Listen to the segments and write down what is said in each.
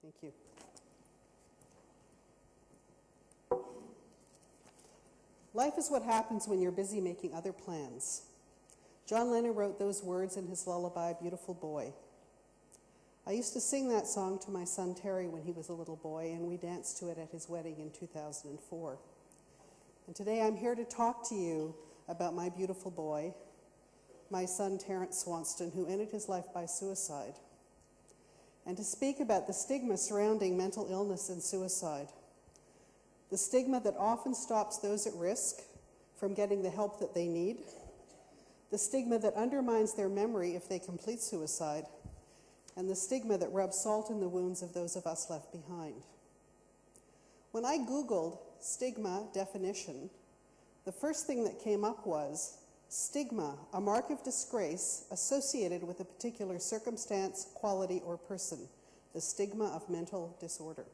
Thank you. Life is what happens when you're busy making other plans. John Lennon wrote those words in his lullaby, Beautiful Boy. I used to sing that song to my son Terry when he was a little boy, and we danced to it at his wedding in 2004. And today I'm here to talk to you about my beautiful boy, my son Terrence Swanston, who ended his life by suicide, and to speak about the stigma surrounding mental illness and suicide, the stigma that often stops those at risk from getting the help that they need, the stigma that undermines their memory if they complete suicide, and the stigma that rubs salt in the wounds of those of us left behind. When I Googled stigma definition, the first thing that came up was stigma, a mark of disgrace associated with a particular circumstance, quality, or person, the stigma of mental disorder.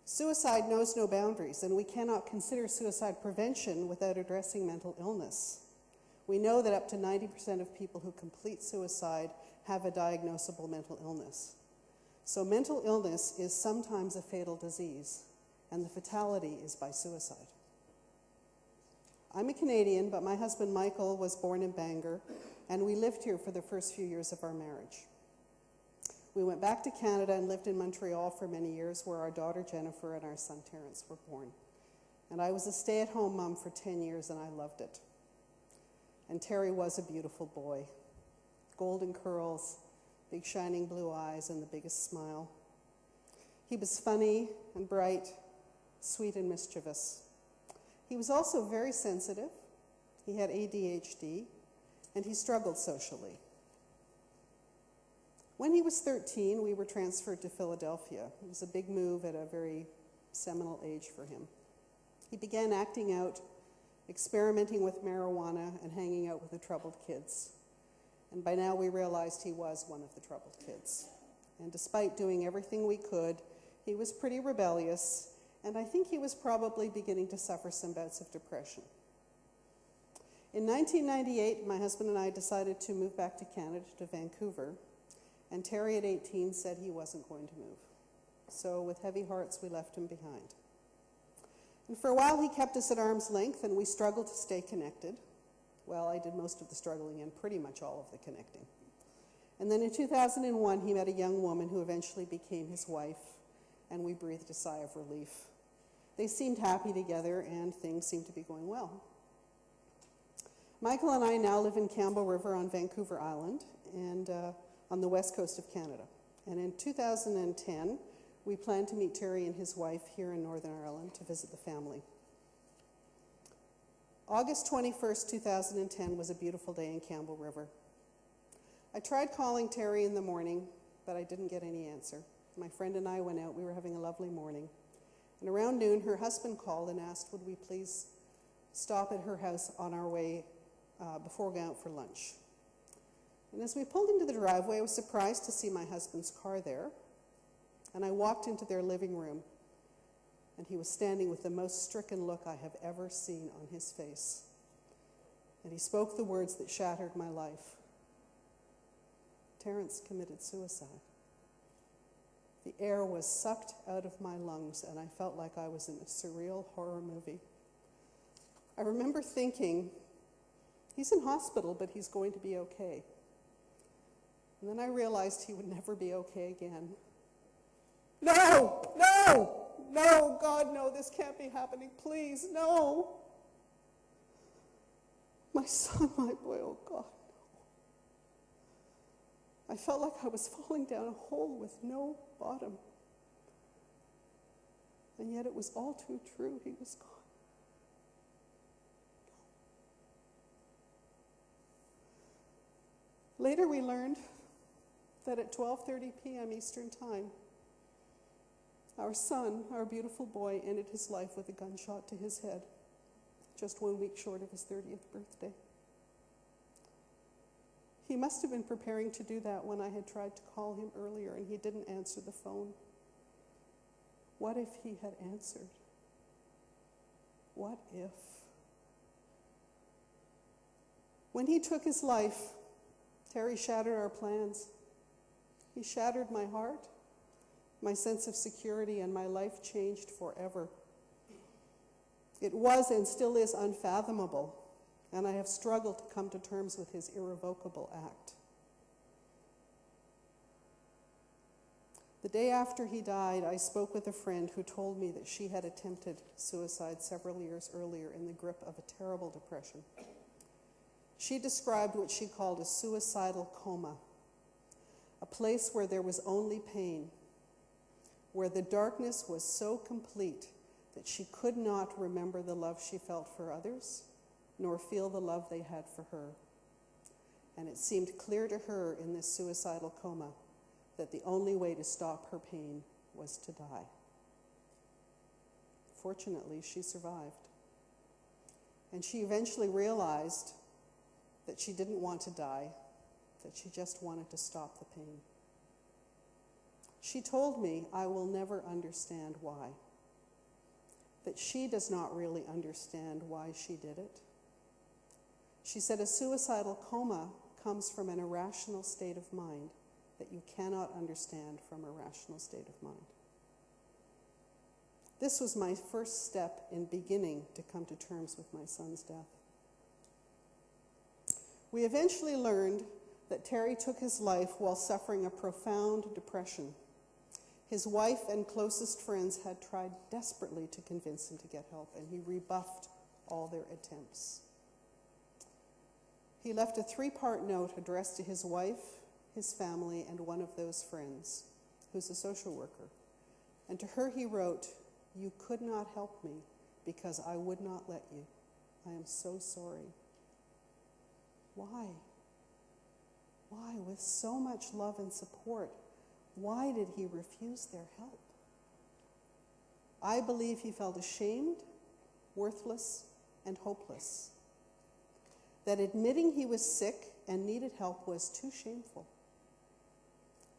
Suicide knows no boundaries, and we cannot consider suicide prevention without addressing mental illness. We know that up to 90% of people who complete suicide have a diagnosable mental illness. So mental illness is sometimes a fatal disease, and the fatality is by suicide. I'm a Canadian, but my husband Michael was born in Bangor, and we lived here for the first few years of our marriage. We went back to Canada and lived in Montreal for many years, where our daughter Jennifer and our son Terrence were born. And I was a stay-at-home mom for 10 years, and I loved it. And Terry was a beautiful boy. Golden curls, big shining blue eyes, and the biggest smile. He was funny and bright, sweet and mischievous. He was also very sensitive. He had ADHD, and he struggled socially. When he was 13, we were transferred to Philadelphia. It was a big move at a very seminal age for him. He began acting out, experimenting with marijuana, and hanging out with the troubled kids. And by now we realized he was one of the troubled kids. And despite doing everything we could, he was pretty rebellious, and I think he was probably beginning to suffer some bouts of depression. In 1998, my husband and I decided to move back to Canada, to Vancouver, and Terry at 18 said he wasn't going to move. So with heavy hearts, we left him behind. And for a while, he kept us at arm's length, and we struggled to stay connected. Well, I did most of the struggling and pretty much all of the connecting. And then in 2001, he met a young woman who eventually became his wife, and we breathed a sigh of relief. They seemed happy together, and things seemed to be going well. Michael and I now live in Campbell River on Vancouver Island, and on the west coast of Canada. And in 2010, we plan to meet Terry and his wife here in Northern Ireland to visit the family. August 21st, 2010 was a beautiful day in Campbell River. I tried calling Terry in the morning, but I didn't get any answer. My friend and I went out. We were having a lovely morning. And around noon, her husband called and asked, would we please stop at her house on our way before going out for lunch. And as we pulled into the driveway, I was surprised to see my husband's car there. And I walked into their living room, and he was standing with the most stricken look I have ever seen on his face. And he spoke the words that shattered my life. Terrence committed suicide. The air was sucked out of my lungs, and I felt like I was in a surreal horror movie. I remember thinking, he's in hospital, but he's going to be okay. And then I realized he would never be okay again. No! No! No! God, no, this can't be happening. Please, no! My son, my boy, oh God, no. I felt like I was falling down a hole with no bottom. And yet it was all too true. He was gone. Later we learned that at 12:30 p.m. Eastern Time, our son, our beautiful boy, ended his life with a gunshot to his head, just 1 week short of his 30th birthday. He must have been preparing to do that when I had tried to call him earlier and he didn't answer the phone. What if he had answered? What if? When he took his life, Terry shattered our plans. He shattered my heart, My sense of security and my life changed forever. It was and still is unfathomable, and I have struggled to come to terms with his irrevocable act. The day after he died, I spoke with a friend who told me that she had attempted suicide several years earlier in the grip of a terrible depression. She described what she called a suicidal coma, a place where there was only pain, where the darkness was so complete that she could not remember the love she felt for others, nor feel the love they had for her. And it seemed clear to her in this suicidal coma that the only way to stop her pain was to die. Fortunately, she survived. And she eventually realized that she didn't want to die, that she just wanted to stop the pain. She told me, I will never understand why. That she does not really understand why she did it. She said a suicidal coma comes from an irrational state of mind that you cannot understand from a rational state of mind. This was my first step in beginning to come to terms with my son's death. We eventually learned that Terry took his life while suffering a profound depression. His wife and closest friends had tried desperately to convince him to get help, and he rebuffed all their attempts. He left a 3-part note addressed to his wife, his family, and one of those friends, who's a social worker. And to her he wrote, "You could not help me because I would not let you. I am so sorry." Why? Why, with so much love and support, why did he refuse their help? I believe he felt ashamed, worthless, and hopeless. That admitting he was sick and needed help was too shameful.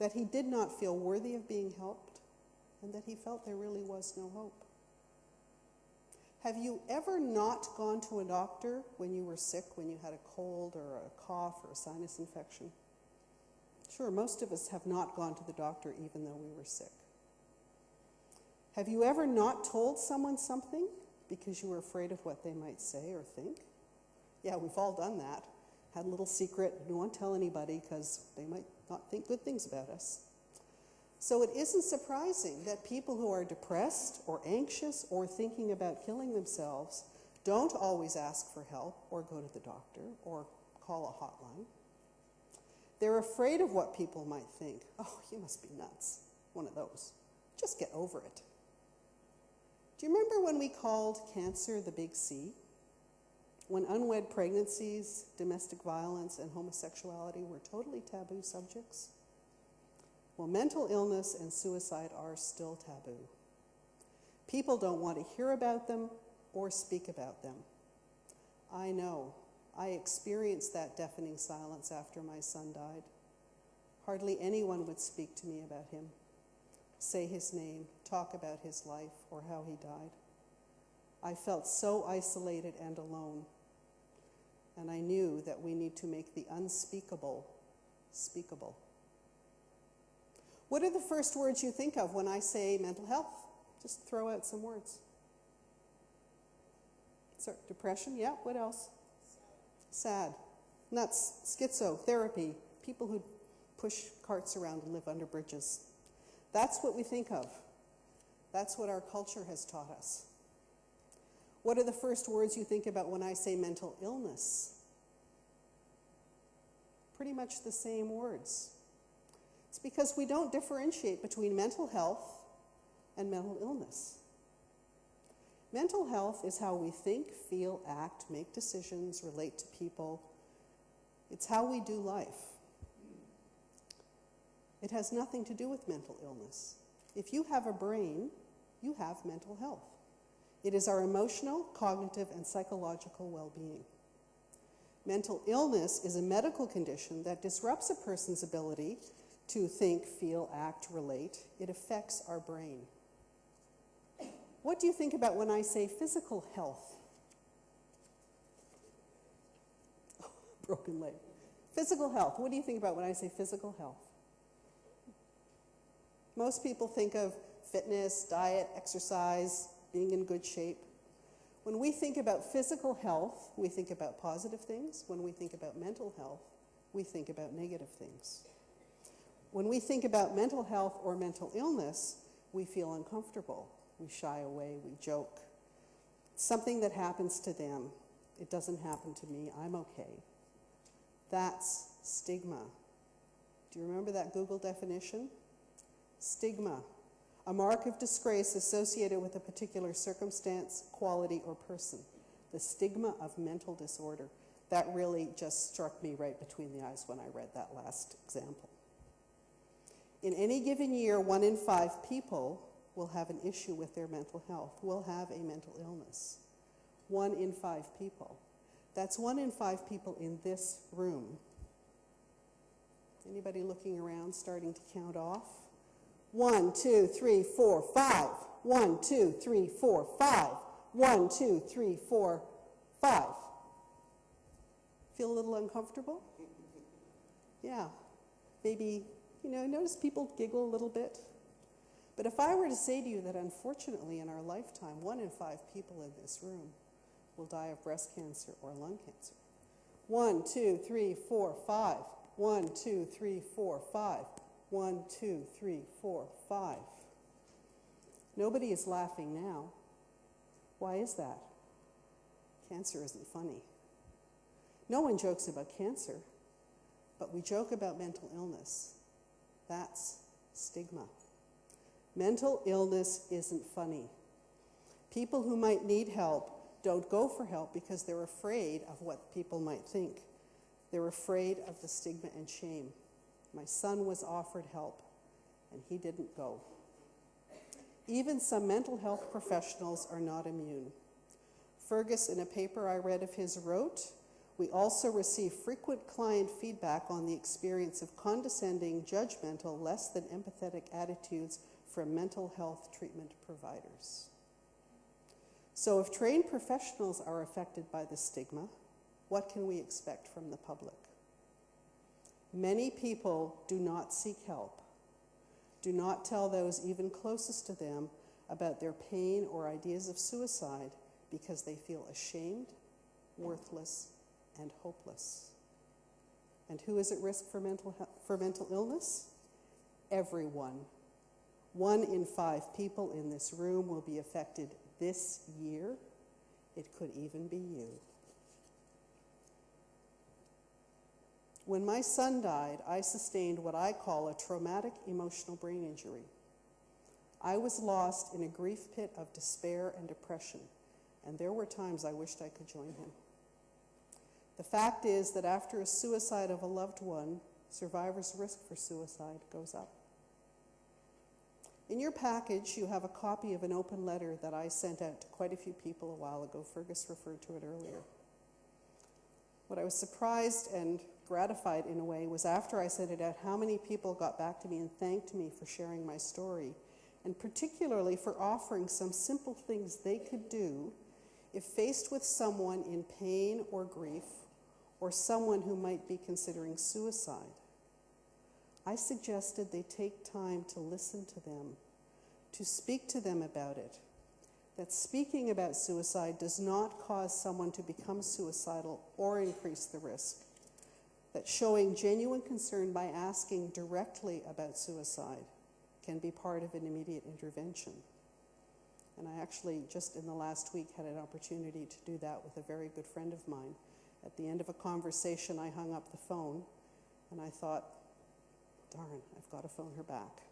That he did not feel worthy of being helped, and that he felt there really was no hope. Have you ever not gone to a doctor when you were sick, when you had a cold or a cough or a sinus infection? Sure, most of us have not gone to the doctor even though we were sick. Have you ever not told someone something because you were afraid of what they might say or think? Yeah, we've all done that. Had a little secret, don't want to tell anybody because they might not think good things about us. So it isn't surprising that people who are depressed or anxious or thinking about killing themselves don't always ask for help or go to the doctor or call a hotline. They're afraid of what people might think. Oh, you must be nuts. One of those. Just get over it. Do you remember when we called cancer the big C? When unwed pregnancies, domestic violence, and homosexuality were totally taboo subjects? Well, mental illness and suicide are still taboo. People don't want to hear about them or speak about them. I know. I experienced that deafening silence after my son died. Hardly anyone would speak to me about him, say his name, talk about his life or how he died. I felt so isolated and alone, and I knew that we need to make the unspeakable speakable. What are the first words you think of when I say mental health? Just throw out some words. So, depression, yeah, what else? Sad. Nuts, schizo, therapy, people who push carts around and live under bridges. That's what we think of. That's what our culture has taught us. What are the first words you think about when I say mental illness? Pretty much the same words. It's because we don't differentiate between mental health and mental illness. Mental health is how we think, feel, act, make decisions, relate to people. It's how we do life. It has nothing to do with mental illness. If you have a brain, you have mental health. It is our emotional, cognitive, and psychological well-being. Mental illness is a medical condition that disrupts a person's ability to think, feel, act, relate. It affects our brain. What do you think about when I say physical health? Broken leg. Physical health. What do you think about when I say physical health? Most people think of fitness, diet, exercise, being in good shape. When we think about physical health, we think about positive things. When we think about mental health, we think about negative things. When we think about mental health or mental illness, we feel uncomfortable. We shy away, we joke. It's something that happens to them. It doesn't happen to me. I'm okay. That's stigma. Do you remember that Google definition? Stigma, a mark of disgrace associated with a particular circumstance, quality, or person. The stigma of mental disorder. That really just struck me right between the eyes when I read that last example. In any given year, 1 in 5 people will have an issue with their mental health, will have a mental illness. 1 in 5 people. That's 1 in 5 people in this room. Anybody looking around, starting to count off? 1, 2, 3, 4, 5. 1, 2, 3, 4, 5. 1, 2, 3, 4, 5. Feel a little uncomfortable? Yeah. Maybe, notice people giggle a little bit. But if I were to say to you that unfortunately in our lifetime, 1 in 5 people in this room will die of breast cancer or lung cancer. 1, 2, 3, 4, 5. 1, 2, 3, 4, 5. 1, 2, 3, 4, 5. Nobody is laughing now. Why is that? Cancer isn't funny. No one jokes about cancer, but we joke about mental illness. That's stigma. Mental illness isn't funny. People who might need help don't go for help because they're afraid of what people might think. They're afraid of the stigma and shame. My son was offered help, and he didn't go. Even some mental health professionals are not immune. Fergus, in a paper I read of his, wrote, "We also receive frequent client feedback on the experience of condescending, judgmental, less than empathetic attitudes from mental health treatment providers." So if trained professionals are affected by the stigma, what can we expect from the public? Many people do not seek help, do not tell those even closest to them about their pain or ideas of suicide because they feel ashamed, worthless, and hopeless. And who is at risk for mental illness? Everyone. 1 in 5 people in this room will be affected this year. It could even be you. When my son died, I sustained what I call a traumatic emotional brain injury. I was lost in a grief pit of despair and depression, and there were times I wished I could join him. The fact is that after a suicide of a loved one, survivors' risk for suicide goes up. In your package, you have a copy of an open letter that I sent out to quite a few people a while ago. Fergus referred to it earlier. What I was surprised and gratified in a way was after I sent it out, how many people got back to me and thanked me for sharing my story, and particularly for offering some simple things they could do if faced with someone in pain or grief, or someone who might be considering suicide. I suggested they take time to listen to them, to speak to them about it, that speaking about suicide does not cause someone to become suicidal or increase the risk, that showing genuine concern by asking directly about suicide can be part of an immediate intervention. And I actually, just in the last week, had an opportunity to do that with a very good friend of mine. At the end of a conversation, I hung up the phone, and I thought, darn, I've got to phone her back.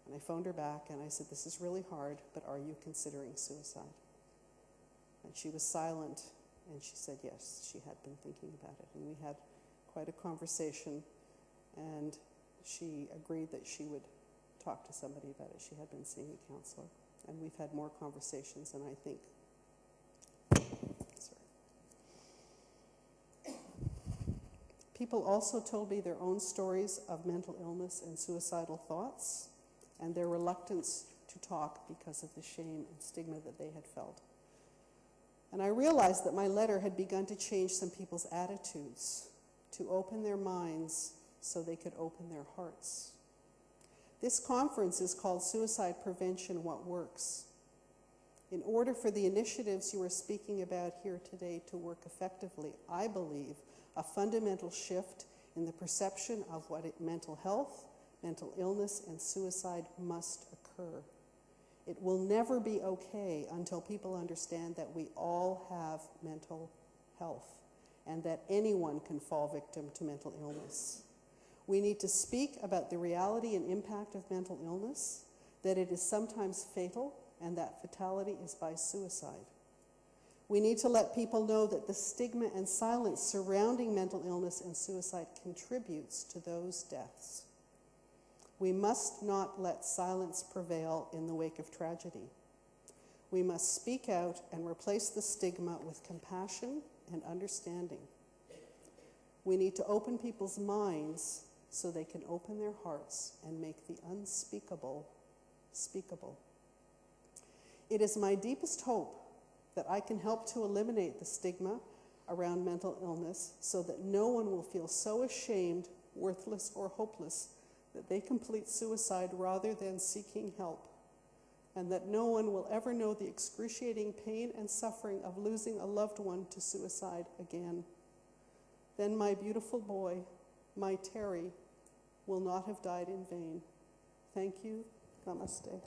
And I phoned her back, and I said, this is really hard, but are you considering suicide? And she was silent, and she said yes, she had been thinking about it. And we had quite a conversation, and she agreed that she would talk to somebody about it. She had been seeing a counselor. And we've had more conversations, and I think, people also told me their own stories of mental illness and suicidal thoughts, and their reluctance to talk because of the shame and stigma that they had felt. And I realized that my letter had begun to change some people's attitudes, to open their minds so they could open their hearts. This conference is called Suicide Prevention: What Works. In order for the initiatives you are speaking about here today to work effectively, I believe a fundamental shift in the perception of what mental health, mental illness, and suicide must occur. It will never be okay until people understand that we all have mental health and that anyone can fall victim to mental illness. We need to speak about the reality and impact of mental illness, that it is sometimes fatal, and that fatality is by suicide. We need to let people know that the stigma and silence surrounding mental illness and suicide contributes to those deaths. We must not let silence prevail in the wake of tragedy. We must speak out and replace the stigma with compassion and understanding. We need to open people's minds so they can open their hearts and make the unspeakable speakable. It is my deepest hope that I can help to eliminate the stigma around mental illness so that no one will feel so ashamed, worthless, or hopeless that they complete suicide rather than seeking help, and that no one will ever know the excruciating pain and suffering of losing a loved one to suicide again. Then my beautiful boy, my Terry, will not have died in vain. Thank you. Namaste.